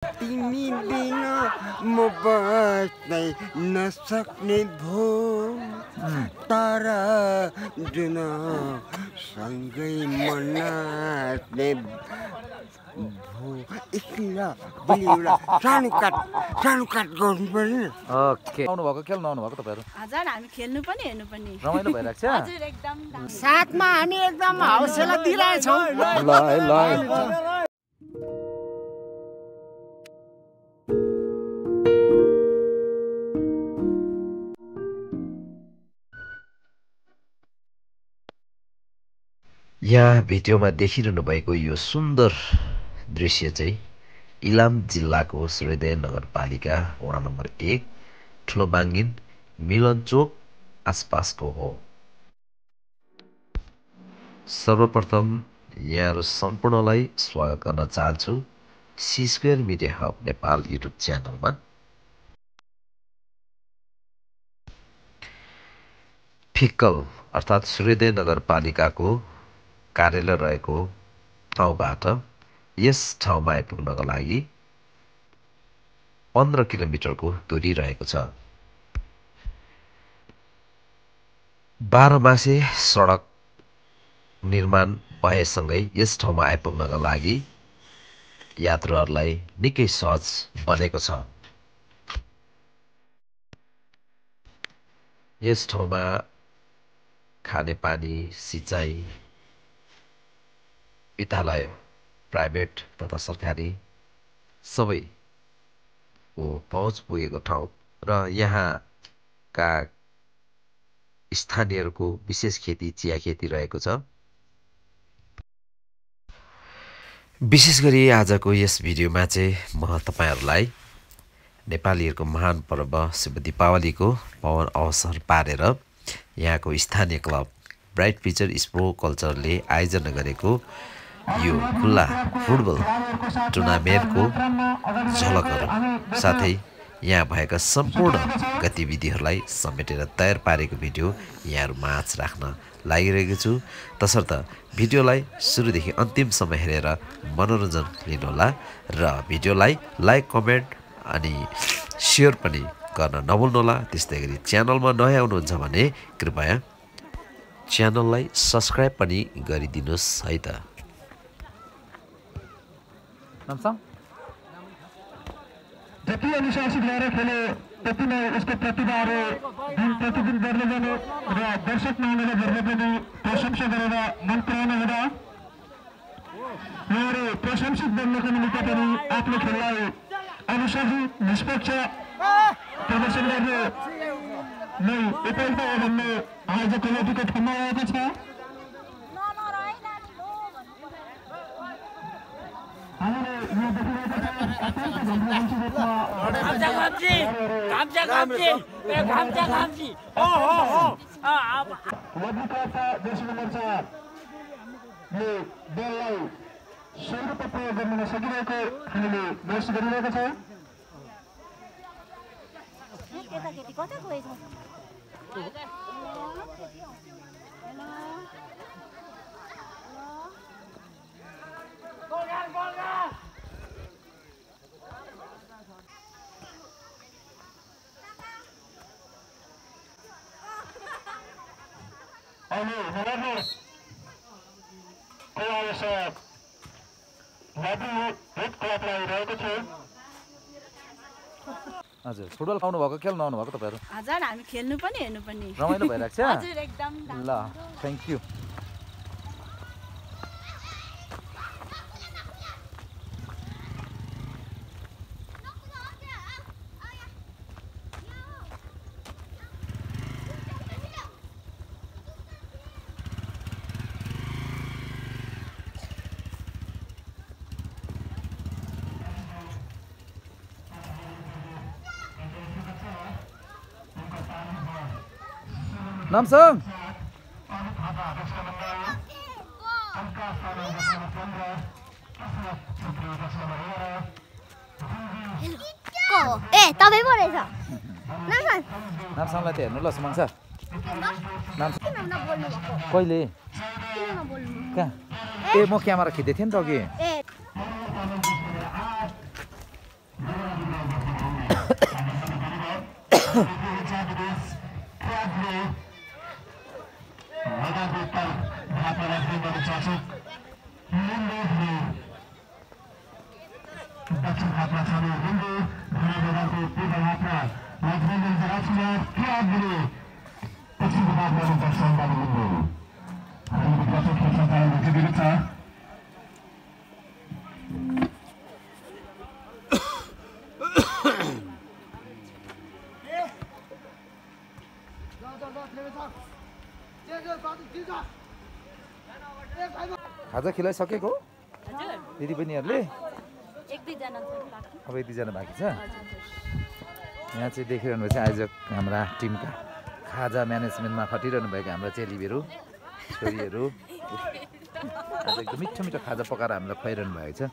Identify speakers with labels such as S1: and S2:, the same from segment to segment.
S1: तिमी बिना म बस्नै नसक्ने भो तारा जुन सँगै मनास्ने भो एकछिन बलि एउटा सानो काट गर्नु पर्यो।
S2: ओके आउनु भएको खेल्नु आउनु भएको तपाईहरु?
S3: हजुर हामी खेल्नु पनि हेर्नु पनि
S2: रमाइलो भइराछ।
S3: हजुर एकदम
S4: साथमा हामी एकदम हौसला दिइरहेछौँ।
S2: ल यहाँ भिडियोमा देखिरहनु भएको यो सुन्दर दृश्य चाहिँ इलाम जिल्लाको सूर्योदय नगरपालिका वडा नम्बर 1 ठुलोबाङ्गिन मिलनचोक आसपासको हो। सर्वप्रथम यहाँहरू सम्पूर्णलाई स्वागत गर्न चाहन्छु C square media hub Nepal YouTube च्यानलमा। फिक्कल अर्थात् सूर्योदय नगरपालिकाको कार्यालय रहेको ठाउँबाट यस ठाउँमा आइपुग्नको लागि 15 किलोमिटरको दूरी रहेको छ। 12 मासे सडक निर्माण भएसँगै यस ठाउँमा आइपुग्नका लागि यात्रुहरूलाई निकै सहज बनेको छ। यस ठाउँमा खानेपानी, सिँचाइ, विद्यालय प्राइभेट तथा सरकारी सबैको पहुँच पुगेको ठाउँ र यहाँका स्थानीयहरूको विशेष खेती चिया खेती रहेको छ। विशेष गरी आजको यस भिडियोमा चाहिँ म तपाईहरुलाई नेपालीहरूको महान पर्व शुभ दीपावलीको पावन अवसर पारेर यहाँको स्थानीय क्लब ब्राइट फ्युचर स्पोर्ट कल्चरले आयोजना गरेको यो खुल्ला फुटबल टुर्नामेन्टको झलकहरू साथै यहाँ भएका सम्पूर्ण गतिविधिहरूलाई समेटेर तयार पारेको भिडियो यहाँहरू माझ राख्न लागिरहेको छु। तसर्थ भिडियोलाई सुरुदेखि अन्तिमसम्म हेरेर मनोरञ्जन लिनुहोला र भिडियोलाई लाइक, कमेन्ट अनि सेयर पनि गर्न नभुल्नुहोला। त्यस्तै गरी च्यानलमा नयाँ हुनुहुन्छ भने कृपया च्यानललाई सब्स्क्राइब पनि गरिदिनुहोस् है त।
S5: जति अनुशासित भएर खेले त्यति नै उसको प्रतिभाहरू दिन प्रतिदिन बढ्दै जाने र दर्शक महानुभावहरूले पनि प्रशंसा गरेर मन पराउनु हुँदा उहाँहरू प्रशंसित बन्नको निमित्त पनि आफ्नो खेललाई अनुशासित निष्पक्ष प्रदर्शन गर्ने नै उपयुक्त हो भन्ने आज कमिटीको ठाउँमा आएको छ। दललाई सर्वोच्च प्रयोग गर्न सकिरहेको हामीले महसुस गरिरहेको छ।
S2: हजुर फुटबल आउनु भएको खेल्नु आउनु भएको तपाईहरु?
S3: हजुर हामी खेल्नु पनि हेर्नु पनि
S2: रमाइलो भइराछ।
S3: हजुर एकदम
S2: ल थ्यांक यू। नामसङ
S6: ए तपाईँ पो रहेछ
S2: नामसँगलाई त हेर्नु ल सुमङ सर।
S6: किन नबोल्नु भएको?
S2: कहिले?
S6: किन नबोल्नु?
S2: कहाँ? ए म क्यामेरा खिच्दै थिएँ नि त अघि।
S6: ए
S5: दक्षिण हातमा छ लिम्बू भनेको पूर्व हातमा राजभवन राजकुमार क्याबले पश्चिम भागमा दक्षिण भाग लिम्बू हाम्रो प्रथम खेल सञ्चालन हुँदै छ
S7: खाजा खिलाइसकेको दिदी बहिनीहरूले
S3: एक दुईजना
S7: अब एक दुईजना बाँकी छ यहाँ चाहिँ देखिरहनु भएको छ आयोजक हाम्रा टिमका खाजा म्यानेजमेन्टमा खटिरहनु भएको हाम्रा चेलीहरू छोरीहरू आज एकदम मिठो मिठो खाजा पकाएर हामीलाई खुवाइरहनु भएको छ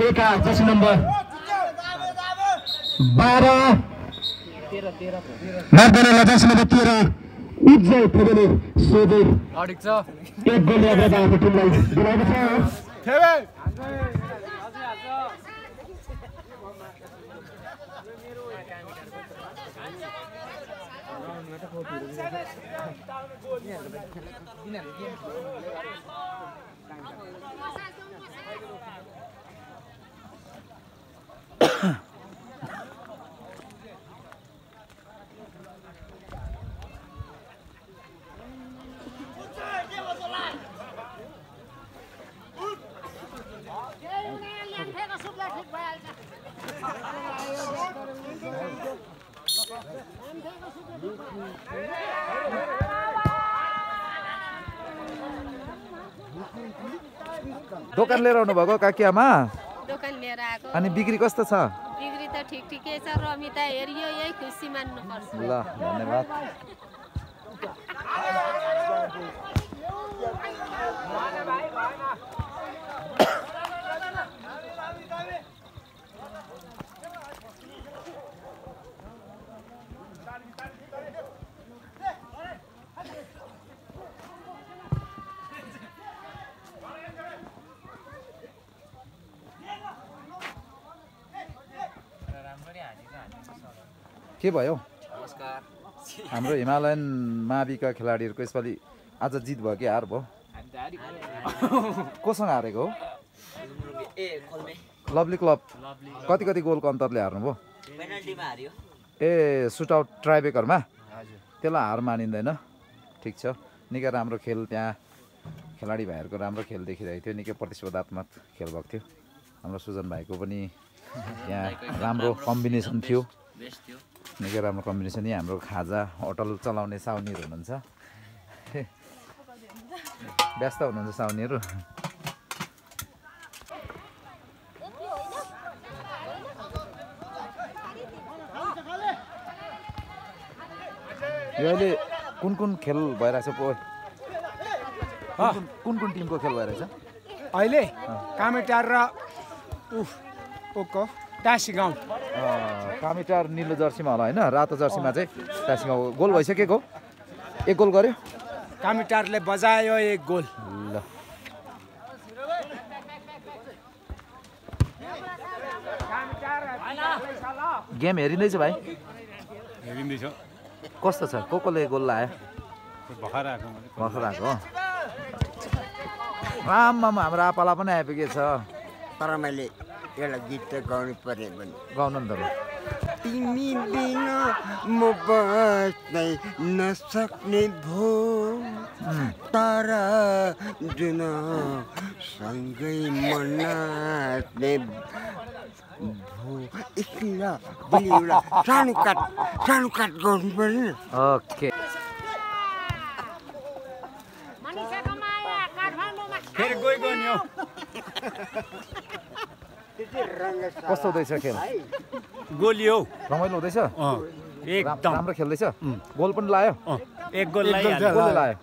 S5: एका Jersey number 12 northern Jersey number 13 उज्जवल फगेले सोधे एक गोल याद आफ्नो टिमलाई दिलाएको छ
S7: दोकान लिएर आउनु भएको काकीआमा
S8: दोकान लिएर आएको
S7: अनि बिक्री कस्तो छ
S8: बिक्री त ठिक ठिकै छ रमिता हेरियो यही खुसी मान्नुपर्छ
S7: ल धन्यवाद के भयो हाम्रो हिमालयन माविका खेलाडीहरूको यसपालि आज जित भयो कि हार भयो कोसँग हारेको हो लभली क्लब कति कति गोलको अन्तरले हार्नुभयो ए सुटआउट ट्राइबेकरमा त्यसलाई हार मानिँदैन ठिक छ निकै राम्रो खेल त्यहाँ खेलाडी भाइहरूको राम्रो खेल देखिरहेको थियो निकै प्रतिस्पर्धात्मक खेल भएको थियो हाम्रो सुजन भाइको पनि यहाँ राम्रो कम्बिनेसन थियो निकै राम्रो कम्बिनेसन यही हाम्रो खाजा होटल चलाउने साउनीहरू हुनुहुन्छ व्यस्त हुनुहुन्छ साउनीहरू यो अहिले कुन कुन खेल भइरहेछ पो कुन कुन टिमको खेल भइरहेछ
S4: अहिले कामेटार र टासी गाउँ
S7: कामेटार निलो जर्सीमा होला होइन रातो जर्सीमा चाहिँ टासी गाउँ गोल भइसकेको एक गोल गर्यो
S4: कामेटारले बजायो एक गोल
S7: ल गेम हेरिँदैछ भाइ
S9: हेरिँदैछ
S7: कस्तो छ कोले गोल लायो
S9: भर्खर
S7: आएको आमामा हाम्रो आपाला पनि आइपुगेछ
S1: तर मैले एउटा गीत त गाउनु पर्यो भने
S7: गाउनु नि त
S1: तिमी बिना म बस्नै नसक्ने भो तारा जुन सँगै मनास्ने भो एकला बलि एउटा सानो काट गर्नु पर्यो
S7: ओके
S9: फेरि गएको नि हो
S7: कस्तो हुँदैछ खेल
S9: गोली हौ
S7: रमाइलो हुँदैछ
S9: एकदम
S7: राम्रो खेल्दैछ गोल पनि लायो
S9: एक गोल
S7: गोल लायो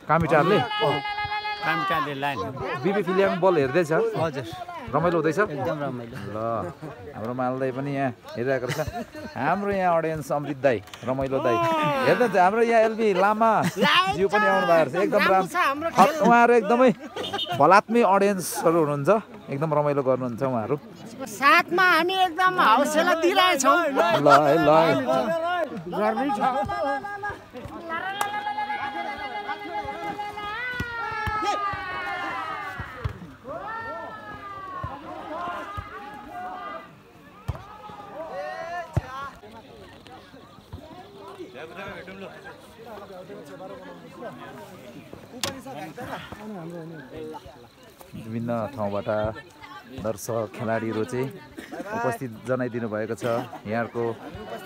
S7: कामिटारले
S9: कामिटारले लाइन
S7: बिबी फिलिम बल हेर्दैछ
S10: हजुर
S7: रमाइलो हुँदैछ
S10: एकदम रमाइलो
S7: ल हाम्रो मालदाई पनि यहाँ हेरिरहेको रहेछ हाम्रो यहाँ अडियन्स अमृत दाई रमाइलो दाई हेर्नुहुन्छ हाम्रो यहाँ एलबी लामा जिउ पनि आउनु भएको रहेछ एकदम राम्रो उहाँहरू एकदमै भलात्मी अडियन्सहरू हुनुहुन्छ एकदम रमाइलो गर्नुहुन्छ उहाँहरू
S11: साथमा हामी एकदम हौसला दिइरहेछौँ
S7: ल है ल
S11: गर्नै छ
S7: विभिन्न ठाउँबाट दर्शक खेलाडीहरू चाहिँ उपस्थित जनाइदिनु भएको छ यहाँको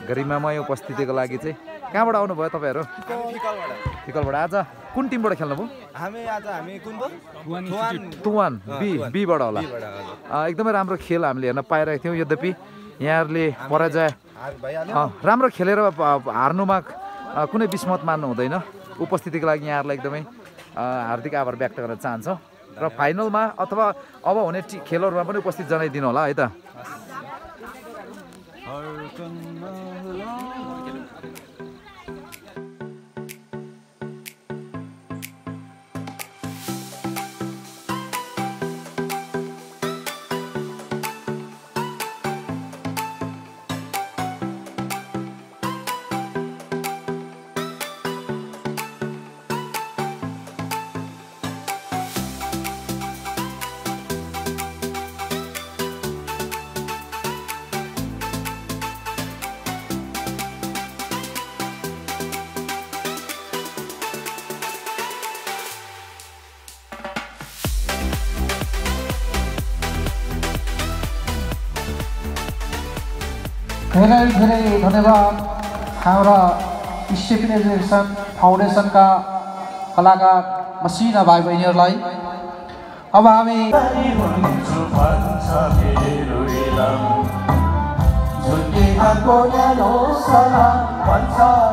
S7: गरिमामय उपस्थितिको लागि चाहिँ कहाँबाट आउनुभयो तपाईँहरू फिकलबाट आज कुन टिमबाट खेल्नुभयो तुवान बीबाट होला एकदमै राम्रो खेल हामीले हेर्न पाइरहेको थियौँ यद्यपि यहाँहरूले पराजय राम्रो खेलेर हार्नुमा कुनै विस्मत मान्नु हुँदैन उपस्थितिको लागि यहाँहरूलाई एकदमै हार्दिक आभार व्यक्त गर्न चाहन्छौँ र फाइनलमा अथवा अब हुने खेलहरूमा पनि उपस्थित जनाइदिनु होला है त
S5: धेरै धेरै धन्यवाद हाम्रा स्टेफन एजुकेसन फाउन्डेसनका कलाकार मसिना भाइ बहिनीहरूलाई अब हामी
S12: झुल्केको न्यानो सला भन्छ